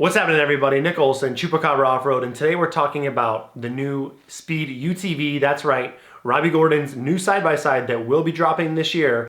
What's happening, everybody? Nick Olson, Chupacabra Offroad, and today we're talking about the new Speed UTV. That's right, Robbie Gordon's new side-by-side that will be dropping this year.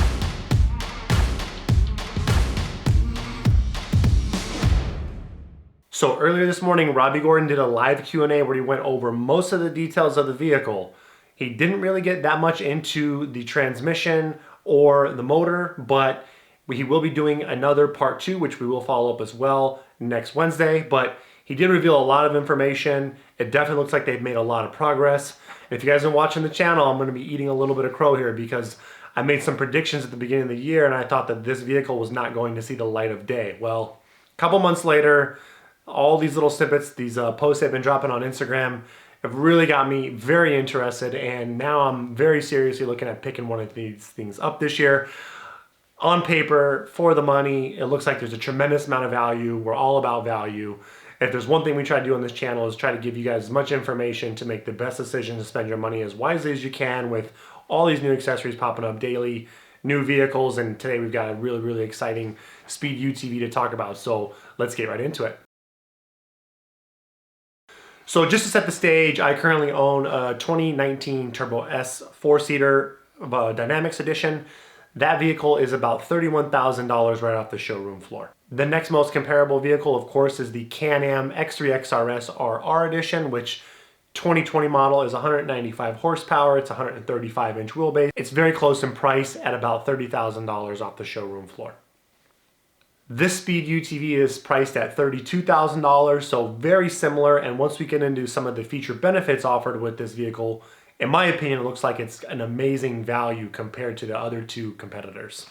So earlier this morning, Robbie Gordon did a live Q&A where he went over most of the details of the vehicle. He didn't really get that much into the transmission or the motor, but he will be doing another part 2, which we will follow up as well next Wednesday. But he did reveal a lot of information. It definitely looks like they've made a lot of progress. And if you guys are watching the channel, I'm going to be eating a little bit of crow here because I made some predictions at the beginning of the year and I thought that this vehicle was not going to see the light of day. Well, a couple months later, all these little snippets, these posts they've been dropping on Instagram have really got me very interested, and now I'm very seriously looking at picking one of these things up this year. On paper, for the money, it looks like there's a tremendous amount of value. We're all about value. If there's one thing we try to do on this channel is try to give you guys as much information to make the best decision to spend your money as wisely as you can with all these new accessories popping up daily, new vehicles, and today we've got a really exciting Speed UTV to talk about. So let's get right into it. So just to set the stage, I currently own a 2019 Turbo S 4-seater Dynamics Edition. That vehicle is about $31,000 right off the showroom floor. The next most comparable vehicle, of course, is the CanAm X3 XRS RR Edition, which 2020 model is 195 horsepower. It's 135-inch wheelbase. It's very close in price at about $30,000 off the showroom floor. This Speed UTV is priced at $32,000, so very similar. And once we get into some of the feature benefits offered with this vehicle, in my opinion, it looks like it's an amazing value compared to the other two competitors.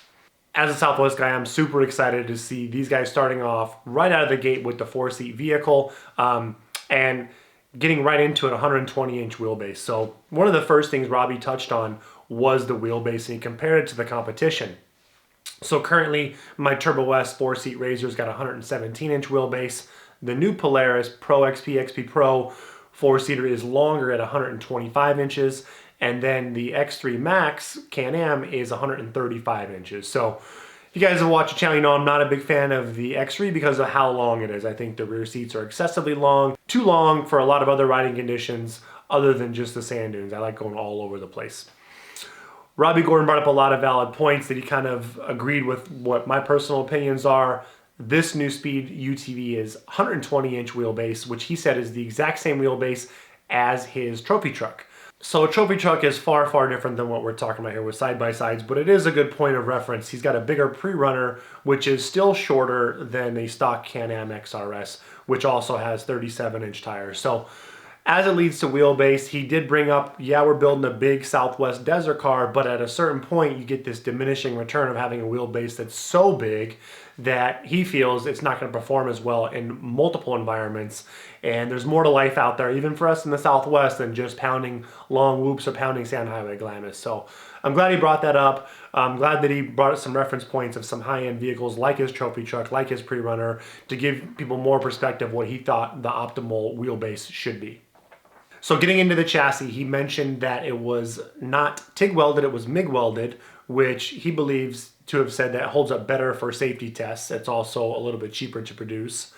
As a Southwest guy, I'm super excited to see these guys starting off right out of the gate with the 4-seat vehicle and getting right into it, 120-inch wheelbase. So one of the first things Robbie touched on was the wheelbase, and he compared it to the competition. So currently, my Turbo S 4-seat RZR's got a 117-inch wheelbase. The new Polaris Pro XP Pro 4-seater is longer at 125 inches, and then the X3 Max Can-Am is 135 inches. So if you guys have watched the channel, you know I'm not a big fan of the X3 because of how long it is. I think the rear seats are excessively long, too long for a lot of other riding conditions other than just the sand dunes. I like going all over the place. Robbie Gordon brought up a lot of valid points that he kind of agreed with what my personal opinions are. This new Speed UTV is 120-inch wheelbase, which he said is the exact same wheelbase as his trophy truck. So a trophy truck is far different than what we're talking about here with side-by-sides, but it is a good point of reference. He's got a bigger pre-runner, which is still shorter than a stock Can-Am XRS, which also has 37-inch tires. So as it leads to wheelbase, he did bring up, yeah, we're building a big Southwest desert car, but at a certain point, you get this diminishing return of having a wheelbase that's so big that he feels it's not going to perform as well in multiple environments. And there's more to life out there, even for us in the Southwest, than just pounding long whoops or pounding sand highway Glamis. So I'm glad he brought that up. I'm glad that he brought some reference points of some high-end vehicles like his trophy truck, like his pre-runner, to give people more perspective what he thought the optimal wheelbase should be. So getting into the chassis, he mentioned that it was not TIG welded, it was MIG welded, which he believes to have said that holds up better for safety tests. It's also a little bit cheaper to produce.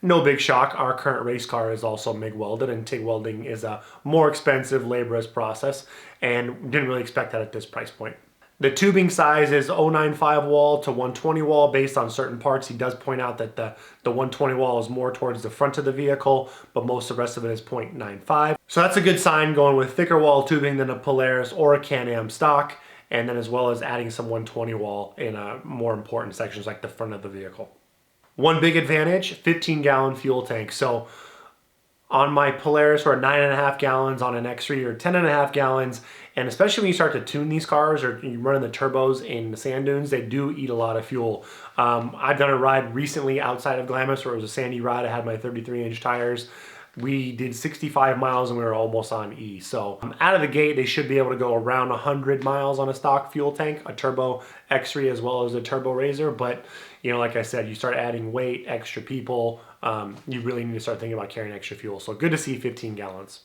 No big shock, our current race car is also MIG welded, and TIG welding is a more expensive, laborious process, and didn't really expect that at this price point. The tubing size is 0.95 wall to 120 wall based on certain parts. He does point out that the 120 wall is more towards the front of the vehicle, but most of the rest of it is 0.95. So that's a good sign, going with thicker wall tubing than a Polaris or a Can-Am stock, and then as well as adding some 120 wall in more important sections like the front of the vehicle. One big advantage, 15-gallon fuel tank. So on my Polaris, we're 9.5 gallons. On an X3, or 10.5 gallons. And especially when you start to tune these cars or you're running the turbos in the sand dunes, they do eat a lot of fuel. I've done a ride recently outside of Glamis where it was a sandy ride. I had my 33-inch tires. We did 65 miles and we were almost on E. So out of the gate, they should be able to go around 100 miles on a stock fuel tank, a turbo X3 as well as a turbo RZR. But, you know, like I said, you start adding weight, extra people, you really need to start thinking about carrying extra fuel. So good to see 15 gallons.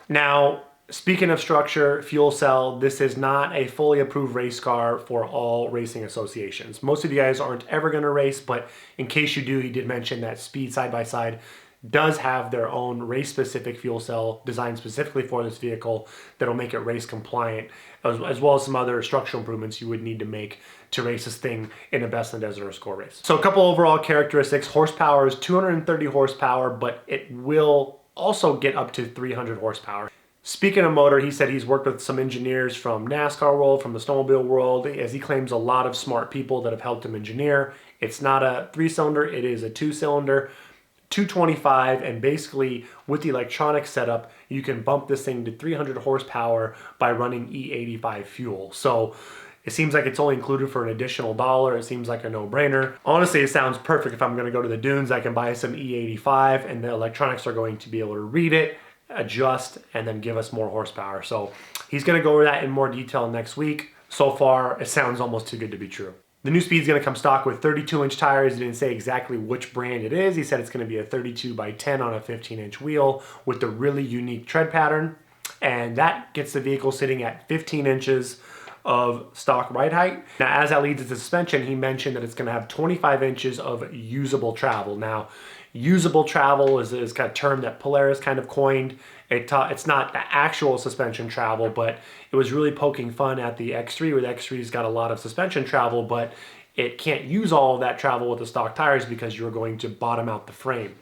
Now, Speaking of structure, fuel cell, this is not a fully approved race car for all racing associations. Most of you guys aren't ever going to race, but in case you do, he did mention that Speed Side by Side does have their own race-specific fuel cell designed specifically for this vehicle that'll make it race compliant, as well as some other structural improvements you would need to make to race this thing in a Best in the Desert or Score race. So a couple overall characteristics. Horsepower is 230 horsepower, but it will also get up to 300 horsepower. Speaking of motor, he said he's worked with some engineers from NASCAR world, from the snowmobile world, as he claims a lot of smart people that have helped him engineer. It's not a 3-cylinder, it is a 2-cylinder, 225, and basically with the electronic setup, you can bump this thing to 300 horsepower by running E85 fuel. So it seems like it's only included for an additional $1. It seems like a no-brainer. Honestly, it sounds perfect. If I'm gonna go to the dunes, I can buy some E85 and the electronics are going to be able to read it, adjust, and then give us more horsepower. So he's going to go over that in more detail next week. So far, it sounds almost too good to be true. The new Speed's going to come stock with 32-inch tires. He didn't say exactly which brand it is. He said it's going to be a 32 by 10 on a 15-inch wheel with the really unique tread pattern. And that gets the vehicle sitting at 15 inches of stock ride height. Now, as that leads to suspension, he mentioned that it's going to have 25 inches of usable travel. Now, usable travel is kind of a term that Polaris kind of coined. It's not the actual suspension travel, but it was really poking fun at the X3, where the X3's got a lot of suspension travel, but it can't use all of that travel with the stock tires because you're going to bottom out the frame.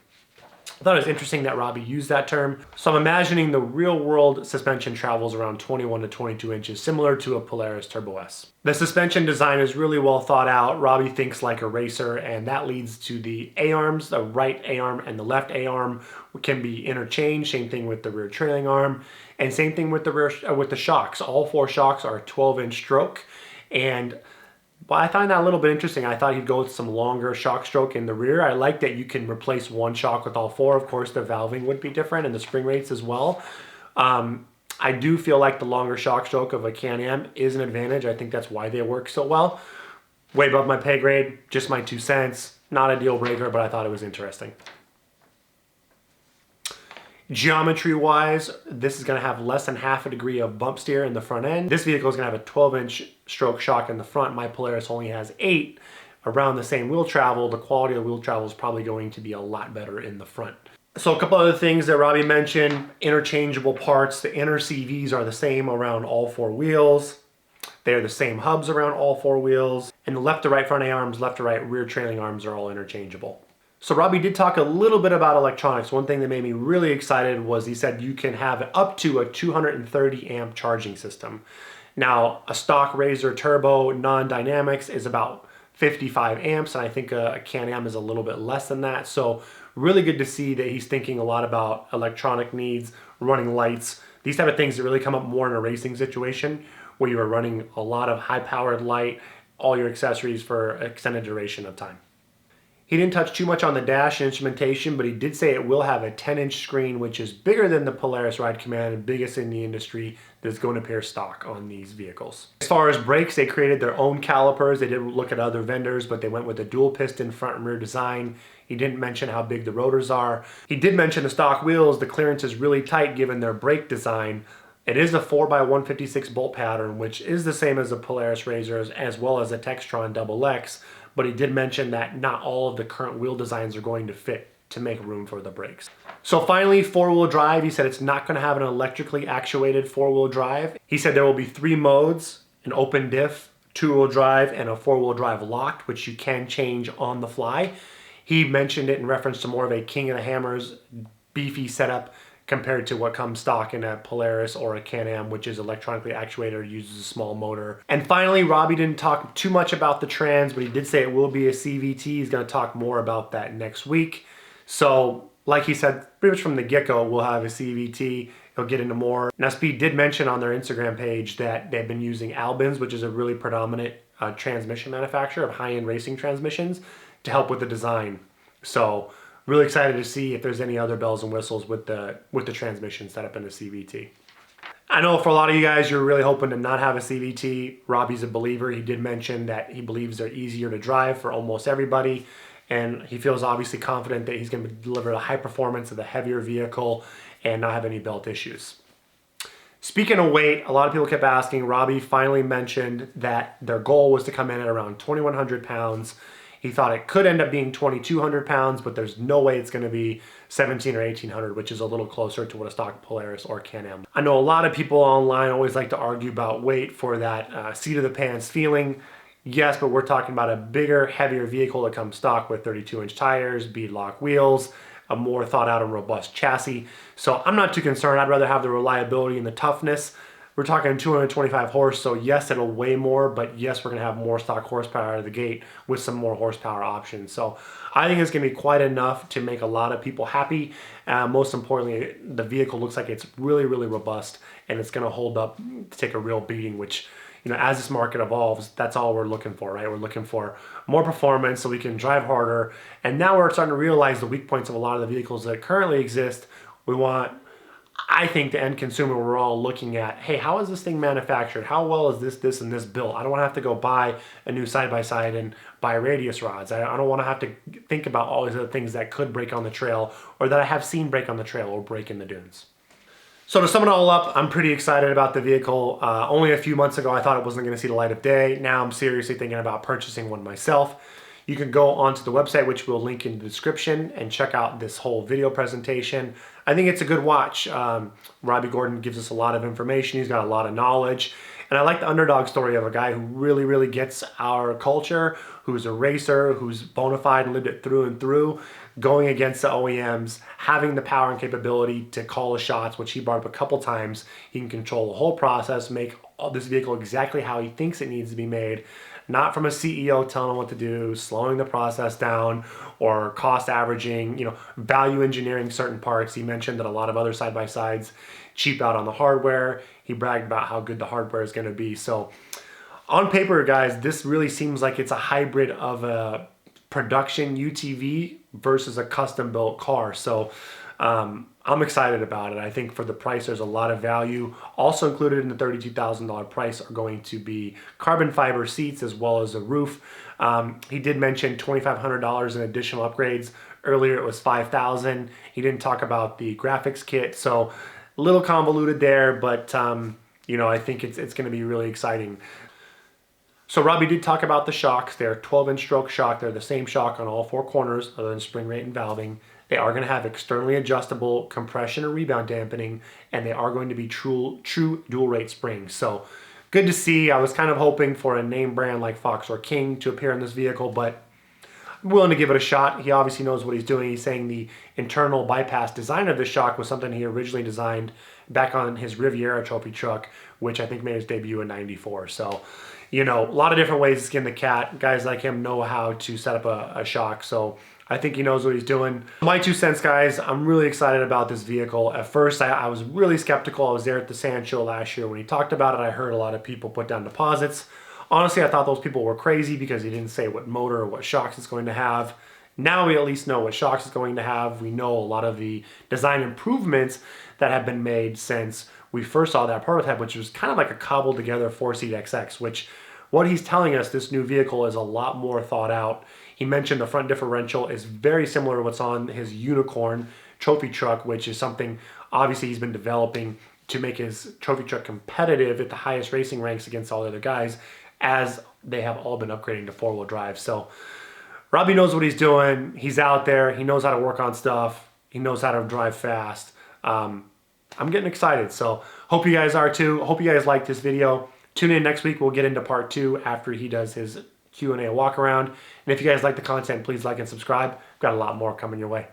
I thought it was interesting that Robbie used that term. So I'm imagining the real world suspension travels around 21 to 22 inches, similar to a Polaris Turbo S. The suspension design is really well thought out. Robbie thinks like a racer, and that leads to the A-arms. The right A-arm and the left A-arm can be interchanged. Same thing with the rear trailing arm, and same thing with the shocks. All 4 shocks are 12-inch stroke, and well, I find that a little bit interesting. I thought he'd go with some longer shock stroke in the rear. I like that you can replace one shock with all 4. Of course, the valving would be different and the spring rates as well. I do feel like the longer shock stroke of a CanAm is an advantage. I think that's why they work so well. Way above my pay grade, just my 2 cents. Not a deal breaker, but I thought it was interesting. Geometry-wise, this is going to have less than half a degree of bump steer in the front end. This vehicle is going to have a 12-inch stroke shock in the front. My Polaris only has 8. Around the same wheel travel, the quality of the wheel travel is probably going to be a lot better in the front. So a couple other things that Robbie mentioned: interchangeable parts. The inner CVs are the same around all 4 wheels. They are the same hubs around all 4 wheels. And the left to right front A-arms, left to right rear trailing arms are all interchangeable. So Robbie did talk a little bit about electronics. One thing that made me really excited was he said you can have up to a 230 amp charging system. Now, a stock Razor Turbo non-dynamics is about 55 amps, and I think a CanAm is a little bit less than that. So really good to see that he's thinking a lot about electronic needs, running lights, these type of things that really come up more in a racing situation where you are running a lot of high-powered light, all your accessories for extended duration of time. He didn't touch too much on the dash and instrumentation, but he did say it will have a 10-inch screen, which is bigger than the Polaris Ride Command and biggest in the industry, that's going to appear stock on these vehicles. As far as brakes, they created their own calipers. They did look at other vendors, but they went with a dual piston front and rear design. He didn't mention how big the rotors are. He did mention the stock wheels. The clearance is really tight given their brake design. It is a 4x156 bolt pattern, which is the same as the Polaris Razors as well as the Textron XX, but he did mention that not all of the current wheel designs are going to fit to make room for the brakes. So finally, 4-wheel drive. He said it's not going to have an electrically actuated 4-wheel drive. He said there will be 3 modes: an open diff, 2-wheel drive, and a 4-wheel drive locked, which you can change on the fly. He mentioned it in reference to more of a King of the Hammers beefy setup compared to what comes stock in a Polaris or a CanAm, which is electronically actuated, uses a small motor. And finally, Robbie didn't talk too much about the trans, but he did say it will be a CVT. He's going to talk more about that next week. So, like he said, pretty much from the get-go, we'll have a CVT. He'll get into more. Now, Speed did mention on their Instagram page that they've been using Albins, which is a really predominant transmission manufacturer of high-end racing transmissions, to help with the design. So, really excited to see if there's any other bells and whistles with the transmission setup in the CVT. I know for a lot of you guys, you're really hoping to not have a CVT. Robbie's a believer. He did mention that he believes they're easier to drive for almost everybody, and he feels obviously confident that he's going to deliver the high performance of the heavier vehicle and not have any belt issues. Speaking of weight, a lot of people kept asking. Robbie finally mentioned that their goal was to come in at around 2,100 pounds. He thought it could end up being 2,200 pounds, but there's no way it's going to be 1,700 or 1,800, which is a little closer to what a stock Polaris or CanAm. I know a lot of people online always like to argue about weight for that seat of the pants feeling. Yes, but we're talking about a bigger, heavier vehicle that comes stock with 32-inch tires, beadlock wheels, a more thought out and robust chassis. So I'm not too concerned. I'd rather have the reliability and the toughness. We're talking 225 horse, so yes, it'll weigh more, but yes, we're gonna have more stock horsepower out of the gate with some more horsepower options. So I think it's gonna be quite enough to make a lot of people happy. Most importantly, the vehicle looks like it's really, really robust, and it's gonna hold up to take a real beating, which, you know, as this market evolves, that's all we're looking for, right? We're looking for more performance so we can drive harder. And now we're starting to realize the weak points of a lot of the vehicles that currently exist. We want, I think, the end consumer, we're all looking at, hey, how is this thing manufactured? How well is this, and this built? I don't want to have to go buy a new side-by-side and buy radius rods. I don't want to have to think about all these other things that could break on the trail, or that I have seen break on the trail or break in the dunes. So to sum it all up, I'm pretty excited about the vehicle. Only a few months ago, I thought it wasn't going to see the light of day. Now I'm seriously thinking about purchasing one myself. You can go onto the website, which we'll link in the description, and check out this whole video presentation. I think it's a good watch. Robbie Gordon gives us a lot of information. He's got a lot of knowledge. And I like the underdog story of a guy who really, really gets our culture, who's a racer, who's bona fide and lived it through and through, going against the OEMs, having the power and capability to call the shots, which he brought up a couple times. He can control the whole process, make all this vehicle exactly how he thinks it needs to be made, not from a CEO telling him what to do, slowing the process down, or cost averaging, you know, value engineering certain parts. He mentioned that a lot of other side-by-sides cheap out on the hardware. He bragged about how good the hardware is going to be. So on paper, guys, this really seems like it's a hybrid of a production UTV versus a custom built car. So I'm excited about it. I think for the price, there's a lot of value. Also included in the $32,000 price are going to be carbon fiber seats as well as a roof. He did mention $2,500 in additional upgrades. Earlier it was $5,000. He didn't talk about the graphics kit. So a little convoluted there, but you know, I think it's going to be really exciting. So Robbie did talk about the shocks. They're 12-inch stroke shock. They're the same shock on all four corners other than spring rate and valving. They are going to have externally adjustable compression and rebound dampening, and they are going to be true dual rate springs. So good to see. I was kind of hoping for a name brand like Fox or King to appear in this vehicle, but I'm willing to give it a shot. He obviously knows what he's doing. He's saying the internal bypass design of the shock was something he originally designed back on his Riviera trophy truck, which I think made his debut in '94. So, you know, a lot of different ways to skin the cat. Guys like him know how to set up a shock. So I think he knows what he's doing. My 2 cents, guys, I'm really excited about this vehicle. At first, I was really skeptical. I was there at the Sand Show last year when he talked about it. I heard a lot of people put down deposits. Honestly, I thought those people were crazy because he didn't say what motor or what shocks it's going to have. Now we at least know what shocks it's going to have. We know a lot of the design improvements that have been made since we first saw that prototype, which was kind of like a cobbled together 4-seat XX, which what he's telling us, this new vehicle is a lot more thought out. He mentioned the front differential is very similar to what's on his Unicorn trophy truck, which is something obviously he's been developing to make his trophy truck competitive at the highest racing ranks against all the other guys, as they have all been upgrading to 4-wheel drive. So Robbie knows what he's doing. He's out there. He knows how to work on stuff. He knows how to drive fast. I'm getting excited. So hope you guys are too. Hope you guys like this video. Tune in next week. We'll get into part 2 after he does his Q&A walk around. And if you guys like the content, please like and subscribe. We've got a lot more coming your way.